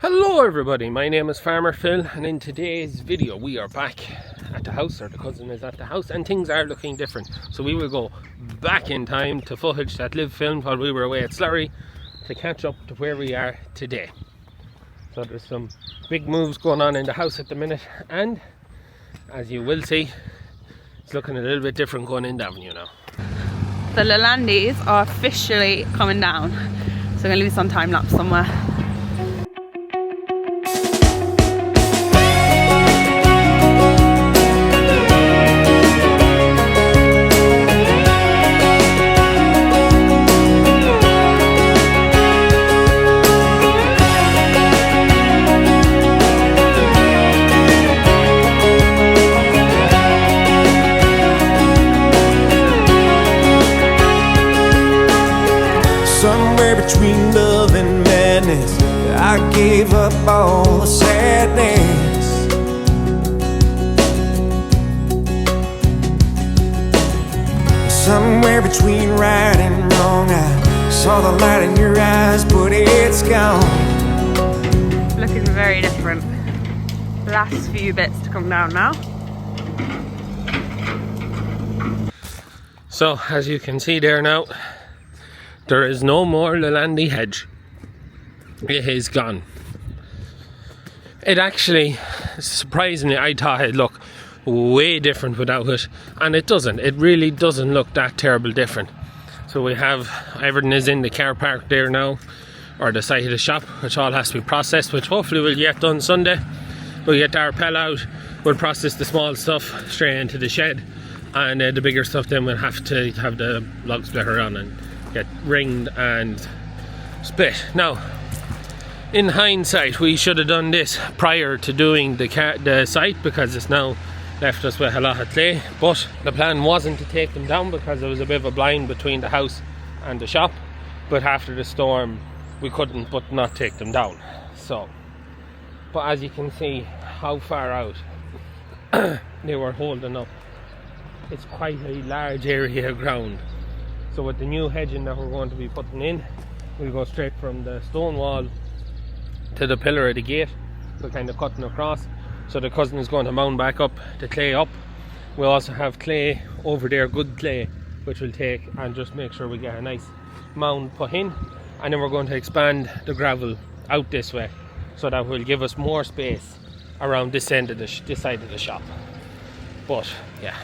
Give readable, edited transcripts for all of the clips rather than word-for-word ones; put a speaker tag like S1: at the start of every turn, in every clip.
S1: Hello everybody, my name is Farmer Phil, and in today's video we are back at the house, or the cousin is at the house, and things are looking different. So we will go back in time to footage that Liv filmed while we were away at Slurry to catch up to where we are today. So there's some big moves going on in the house at the minute, and as you will see, it's looking a little bit different going in the avenue now.
S2: The Lelandis are officially coming down, so I'm going to leave this on time lapse somewhere.
S3: Somewhere between love and madness, I gave up all the sadness. Somewhere between right and wrong, I saw the light in your eyes, but it's gone.
S2: Looking very different. Last few bits to come down now.
S1: So as you can see there now, there is no more Lelandi hedge. It is gone. It actually, surprisingly, I thought it'd look way different without it, and it doesn't. It really doesn't look that terrible different. So we have, everything is in the car park there now, or the side of the shop, which all has to be processed, which hopefully we'll get done Sunday. We'll get our pel out, we'll process the small stuff straight into the shed, and the bigger stuff then we'll have to have the log splitter on and get ringed and split. Now, in hindsight, we should have done this prior to doing the site, because it's now left us with a lot of clay. But the plan wasn't to take them down because there was a bit of a blind between the house and the shop. But after the storm, we couldn't but not take them down. So, but as you can see how far out they were holding up, it's quite a large area of ground. So with the new hedging that we're going to be putting in, we'll go straight from the stone wall to the pillar of the gate. We're kind of cutting across. So the cousin is going to mound back up the clay up. We'll also have clay over there, good clay, which we'll take and just make sure we get a nice mound put in. And then we're going to expand the gravel out this way, so that will give us more space around this end of this side of the shop. But yeah,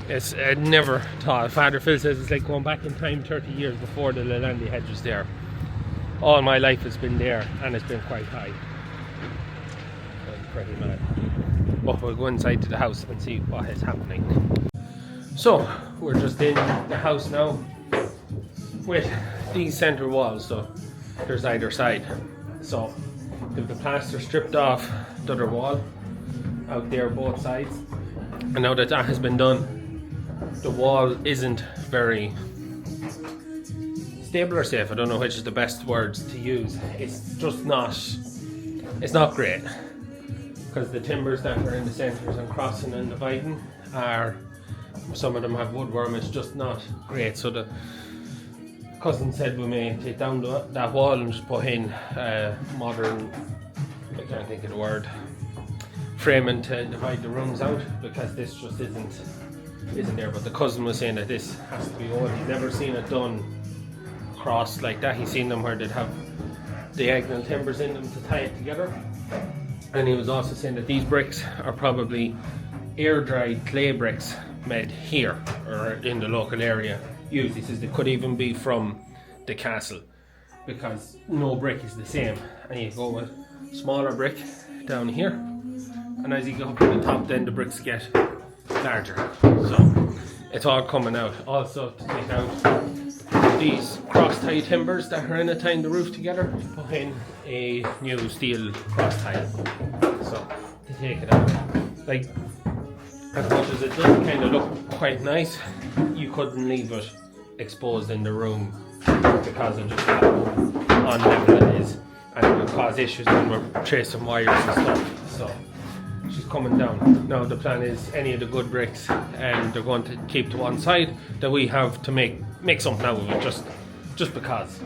S1: it's never thought. Father Phil says it's like going back in time 30 years before the Lelandi hedge was there. All my life has been there, and it's been quite high. Pretty mad. But we'll go inside to the house and see what is happening. So we're just in the house now with these centre walls, so there's either side. So if the plaster stripped off the other wall out there both sides, and now that that has been done, the wall isn't very stable or safe. I don't know which is the best words to use. It's just not, it's not great, because the timbers that are in the centres and crossing and dividing are, some of them have woodworm. It's just not great. So the cousin said we may take down that wall and just put in modern, I can't think of the word, framing to divide the rooms out, because this just isn't there. But the cousin was saying that this has to be old. He's never seen it done crossed like that. He's seen them where they'd have diagonal timbers in them to tie it together. And he was also saying that these bricks are probably air-dried clay bricks made here or in the local area. Usually, he says they could even be from the castle, because no brick is the same. And you go with smaller brick down here, and as you go up to the top, then the bricks get larger. So it's all coming out. Also, to take out these cross-tie timbers that are in it tying the roof together, put in a new steel cross-tie. So to take it out, like, as much as it does kind of look quite nice, you couldn't leave it exposed in the room because of just how unlevel it is, and it would cause issues when we're tracing wires and stuff. So she's coming down. Now the plan is any of the good bricks, and they're going to keep to one side, that we have to make something out of it, just because.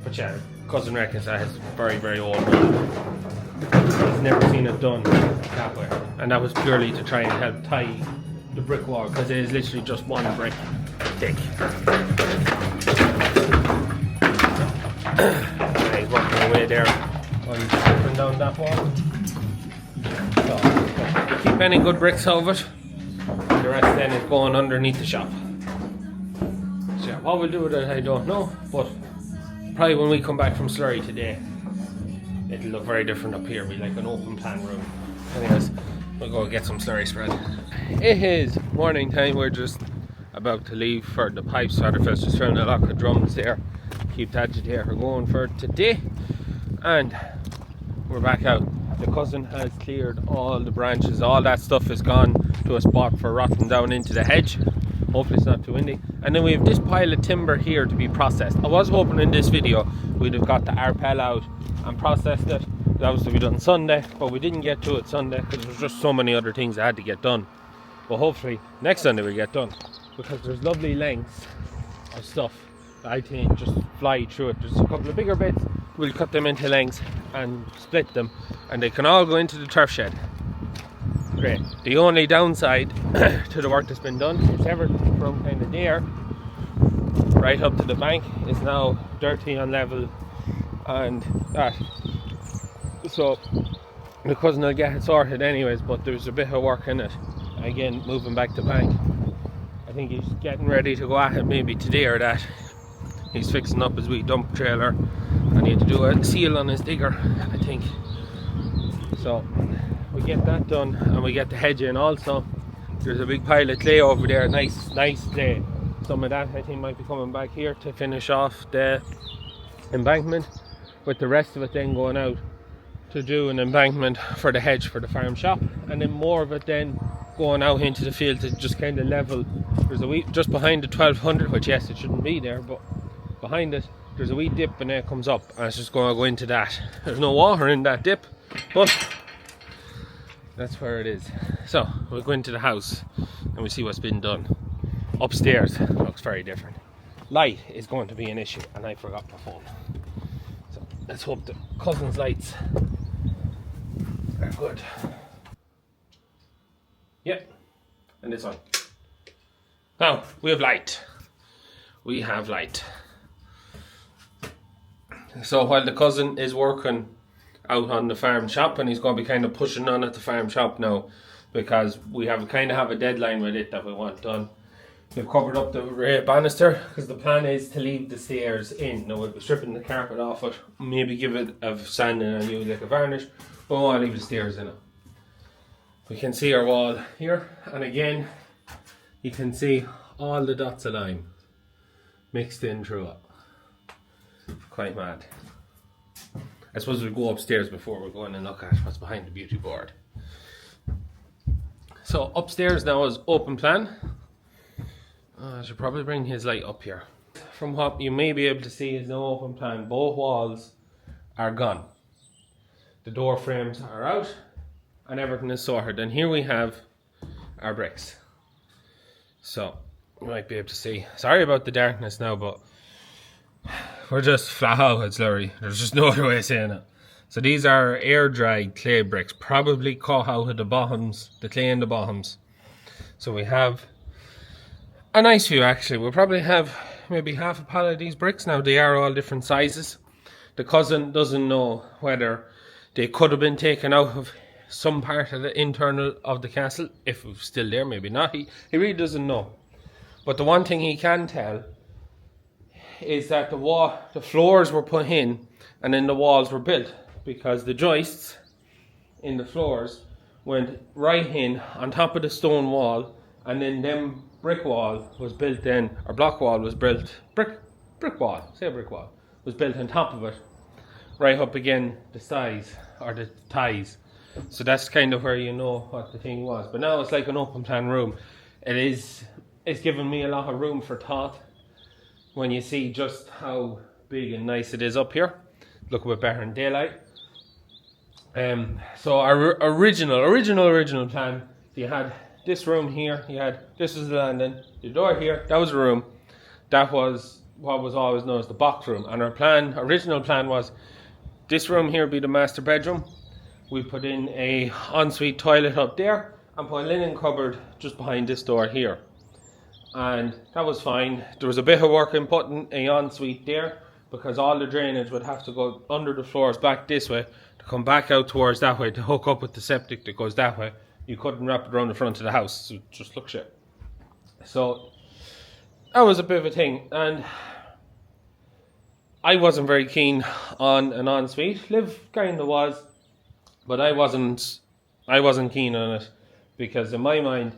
S1: But yeah, cousin reckons that is very, very old. He's never seen it done that way. And that was purely to try and help tie the brick wall, because it is literally just one brick thick. He's working away there on stripping down that wall. So we keep any good bricks out of it. The rest then is going underneath the shop. So yeah, what we'll do with it I don't know, but probably when we come back from Slurry today, it'll look very different up here. It'll be like an open plan room. Anyways, we'll go get some slurry spread. It is morning time. We're just about to leave for the pipe starter fest. Just found a lot of drums there. Keep the agitator going for today. And we're back out. The cousin has cleared all the branches. All that stuff is gone to a spot for rotting down into the hedge. Hopefully it's not too windy. And then we have this pile of timber here to be processed. I was hoping in this video we'd have got the arpel out and processed it. That was to be done Sunday, but we didn't get to it Sunday because there was just so many other things that had to get done. But hopefully next Sunday we'll get done, because there's lovely lengths of stuff that I think just fly through it. There's a couple of bigger bits. We'll cut them into lengths and split them, and they can all go into the turf shed. Great. The only downside to the work that's been done is everything from kind of there right up to the bank is now dirty on level and that. So the cousin will get it sorted anyways, but there's a bit of work in it. Again, moving back to bank. I think he's getting ready to go at it maybe today or that. He's fixing up his wee dump trailer. I need to do a seal on his digger, I think. So we get that done and we get the hedge in also. There's a big pile of clay over there, nice clay. Some of that I think might be coming back here to finish off the embankment, with the rest of it then going out to do an embankment for the hedge for the farm shop, and then more of it then going out into the field to just kind of level. There's a wee, just behind the 1200, which yes, it shouldn't be there, but behind it there's a wee dip and it comes up, and it's just going to go into that. There's no water in that dip, but that's where it is. So we'll go into the house and we'll see what's been done. Upstairs looks very different. Light is going to be an issue, and I forgot my phone. So let's hope the cousin's lights are good. Yep, and this one. Now we have light. We have light. So while the cousin is working out on the farm shop, and he's going to be kind of pushing on at the farm shop now, because we have a deadline with it that we want done. We've covered up the banister because the plan is to leave the stairs in. Now we'll be stripping the carpet off it, maybe give it a sanding and use like a varnish, but we want to leave the stairs in it. We can see our wall here, and again you can see all the dots of lime mixed in through it. Quite mad. I suppose we'll go upstairs before we go in and look at what's behind the beauty board. So upstairs now is open plan. I should probably bring his light up here. From what you may be able to see is no open plan. Both walls are gone. The door frames are out and everything is sorted. And here we have our bricks. So you might be able to see. Sorry about the darkness now, but we're just flat out at Slurry. There's just no other way of saying it. So these are air dried clay bricks, probably cut out of the bottoms, the clay in the bottoms. So we have a nice few actually. We'll probably have maybe half a pallet of these bricks. Now they are all different sizes. The cousin doesn't know whether they could have been taken out of some part of the internal of the castle, if it was still there, maybe not. He really doesn't know. But the one thing he can tell is that the floors were put in and then the walls were built, because the joists in the floors went right in on top of the stone wall, and then them brick wall was built in, or block wall was built, brick wall was built on top of it, right up again the sides or the ties. So that's kind of where you know what the thing was. But now it's like an open plan room. It's given me a lot of room for thought when you see just how big and nice it is up here. Look a bit better in daylight. So our original plan, you had this room here, this was the landing, the door here, that was a room. That was what was always known as the box room. And our original plan was this room here be the master bedroom. We put in a ensuite toilet up there and put a linen cupboard just behind this door here. And that was fine. There was a bit of work in putting a ensuite there because all the drainage would have to go under the floors back this way to come back out towards that way to hook up with the septic that goes that way. You couldn't wrap it around the front of the house, so it just looked shit. So that was a bit of a thing, and I wasn't very keen on an ensuite. Liv kind of was, but I wasn't keen on it because in my mind,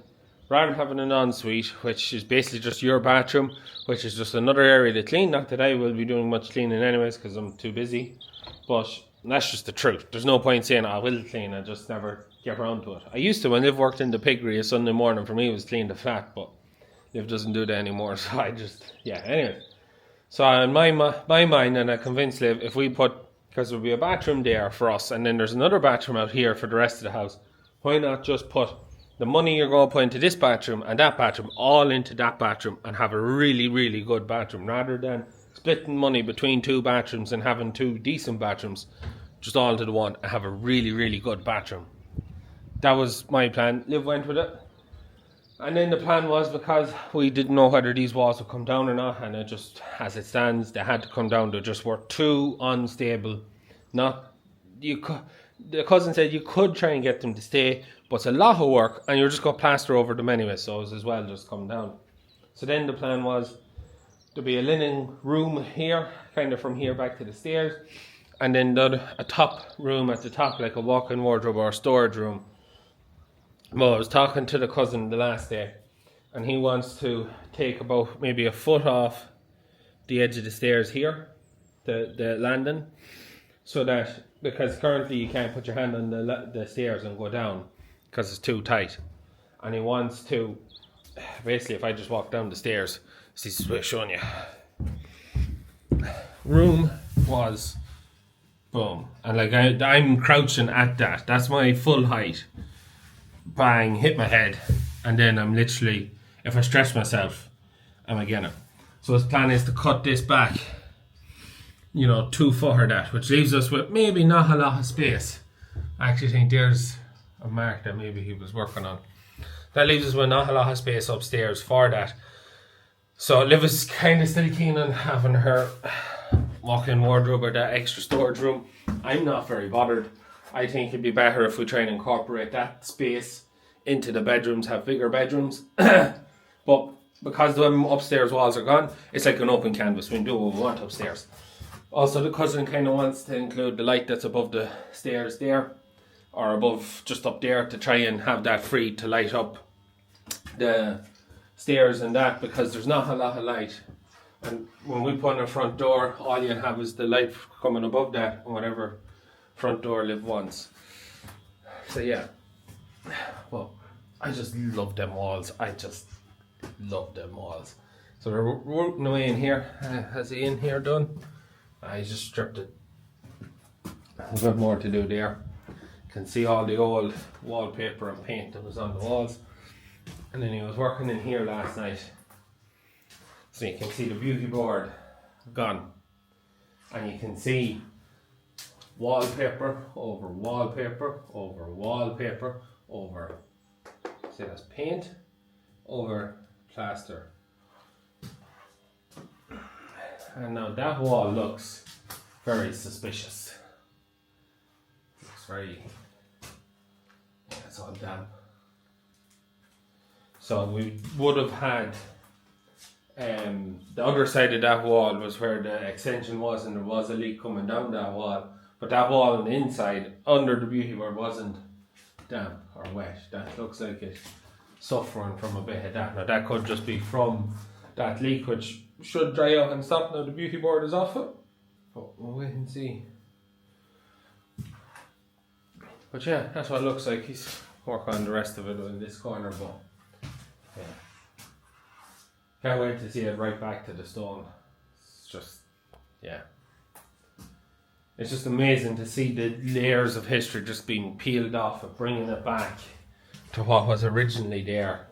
S1: rather than having an ensuite, which is basically just your bathroom, which is just another area to clean, not that I will be doing much cleaning anyways because I'm too busy, but that's just the truth. There's no point saying I will clean, I just never get around to it. I used to when Liv worked in the piggery a Sunday morning, for me it was clean the flat, but Liv doesn't do that anymore, so I just, yeah, anyway. So in my mind, and I convinced Liv, if we put, because there'll be a bathroom there for us, and then there's another bathroom out here for the rest of the house, why not just put the money you're going to put into this bathroom and that bathroom all into that bathroom and have a really, really good bathroom, rather than splitting money between two bathrooms and having two decent bathrooms just all into the one and have a really, really good bathroom. That was my plan. Liv went with it. And then the plan was, because we didn't know whether these walls would come down or not, and it just, as it stands, they had to come down. They just were too unstable. The cousin said you could try and get them to stay, but it's a lot of work and you're just going to plaster over them anyway, so it was as well just come down. So then the plan was there'd be a linen room here, kind of from here back to the stairs, and then a top room at the top, like a walk-in wardrobe or a storage room. Well, I was talking to the cousin the last day, and he wants to take about maybe a foot off the edge of the stairs here, the landing, so that, because currently you can't put your hand on the stairs and go down because it's too tight. And he wants to, basically, if I just walk down the stairs, see, showing you. Room was, boom, and like I'm crouching at that. That's my full height. Bang, hit my head, and then I'm literally, if I stretch myself, I'm again it. So his plan is to cut this back, 2 foot or that, which leaves us with maybe not a lot of space. I actually think there's a mark that maybe he was working on. That leaves us with not a lot of space upstairs for that. So Liv is kind of still keen on having her walk-in wardrobe or that extra storage room. I'm not very bothered. I think it'd be better if we try and incorporate that space into the bedrooms, have bigger bedrooms. But because the upstairs walls are gone, it's like an open canvas. We can do what we want upstairs. Also, the cousin kind of wants to include the light that's above the stairs there, or above, just up there, to try and have that free to light up the stairs and that, because there's not a lot of light. And when we put in a front door, all you have is the light coming above that, and whatever front door Liv wants. So yeah, well, I just love them walls. I just love them walls. So we're working away in here. Has he in here done? I just stripped it. There's a bit more to do there. Can see all the old wallpaper and paint that was on the walls. And then he was working in here last night. So you can see the beauty board gone. And you can see wallpaper over wallpaper over wallpaper over, say that's paint, over plaster. And now that wall looks very suspicious. Looks very, it's all damp. So we would have had, the other side of that wall was where the extension was, and there was a leak coming down that wall. But that wall on the inside, under the beauty board, wasn't damp or wet. That looks like it's suffering from a bit of that. Now that could just be from that leak, which should dry out and stop now the beauty board is off it. But we'll wait and see. But yeah, that's what it looks like. He's working on the rest of it in this corner, but yeah. Can't wait to see it right back to the stone. It's just, yeah. It's just amazing to see the layers of history just being peeled off and bringing it back to what was originally there.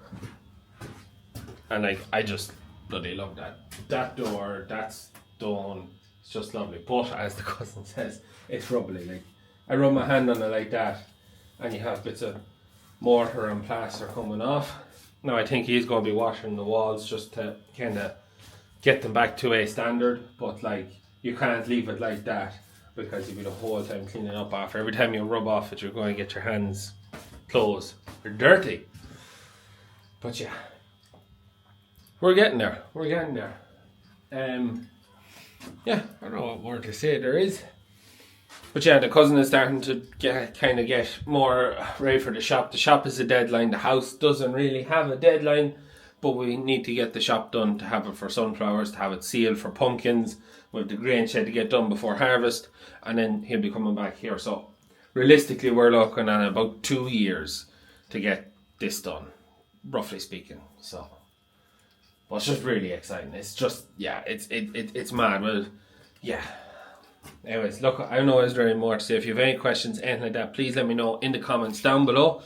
S1: And I just bloody love that. That door, that's done. It's just lovely. But as the cousin says, it's rubbly. Like, I rub my hand on it like that, and you have bits of mortar and plaster coming off. Now I think he's going to be washing the walls just to kind of get them back to a standard, but like, you can't leave it like that, because you'll be the whole time cleaning up after. Every time you rub off it, you're going to get your hands clothes are dirty. But yeah, we're getting there. Yeah, I don't know what more to say there is. But yeah, the cousin is starting to get more ready for the shop. The shop is a deadline. The house doesn't really have a deadline, but we need to get the shop done to have it for sunflowers, to have it sealed for pumpkins. We have the grain shed to get done before harvest, and then he'll be coming back here. So realistically, we're looking at about 2 years to get this done, roughly speaking. So, but it's just really exciting. It's just, yeah, it's mad. Well, yeah. Anyways, look, I don't know is there any more to say. If you have any questions, anything like that, please let me know in the comments down below.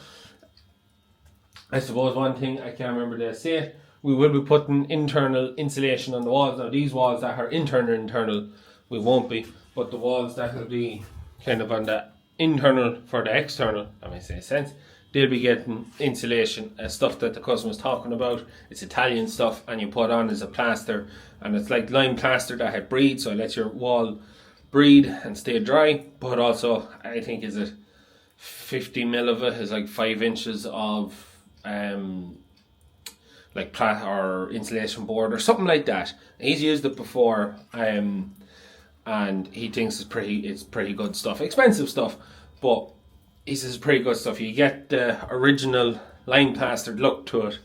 S1: I suppose one thing I can't remember to say it, we will be putting internal insulation on the walls. Now these walls that are internal, we won't be, but the walls that will be kind of on the internal for the external, that makes any sense, they'll be getting insulation, stuff that the cousin was talking about. It's Italian stuff, and you put on as a plaster, and it's like lime plaster that had breathe, so it lets your wall breathe and stay dry. But also, I think is it 50 mil of it is like 5 inches of like plat or insulation board or something like that. He's used it before, and he thinks it's pretty good stuff. Expensive stuff, but he says it's pretty good stuff. You get the original lime plastered look to it,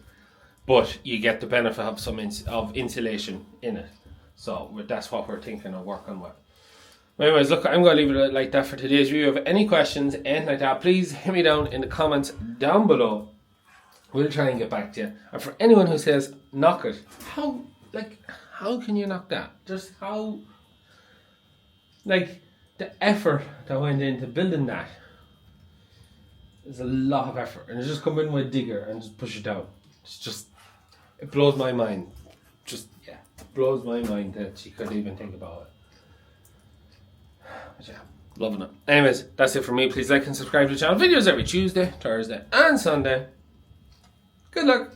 S1: but you get the benefit of some of insulation in it. So that's what we're thinking of working with. Anyways, look, I'm going to leave it like that for today's review. If any questions, anything like that, please hit me down in the comments down below. We'll try and get back to you. And for anyone who says knock it, how can you knock that? Just how, like, the effort that went into building that is a lot of effort, and it's just come in with a digger and just push it down. It's just, it blows my mind. Just, yeah, it blows my mind that she could even think about it. But yeah, loving it. Anyways, that's it for me. Please like and subscribe to the channel. Videos every Tuesday, Thursday and Sunday. Good luck.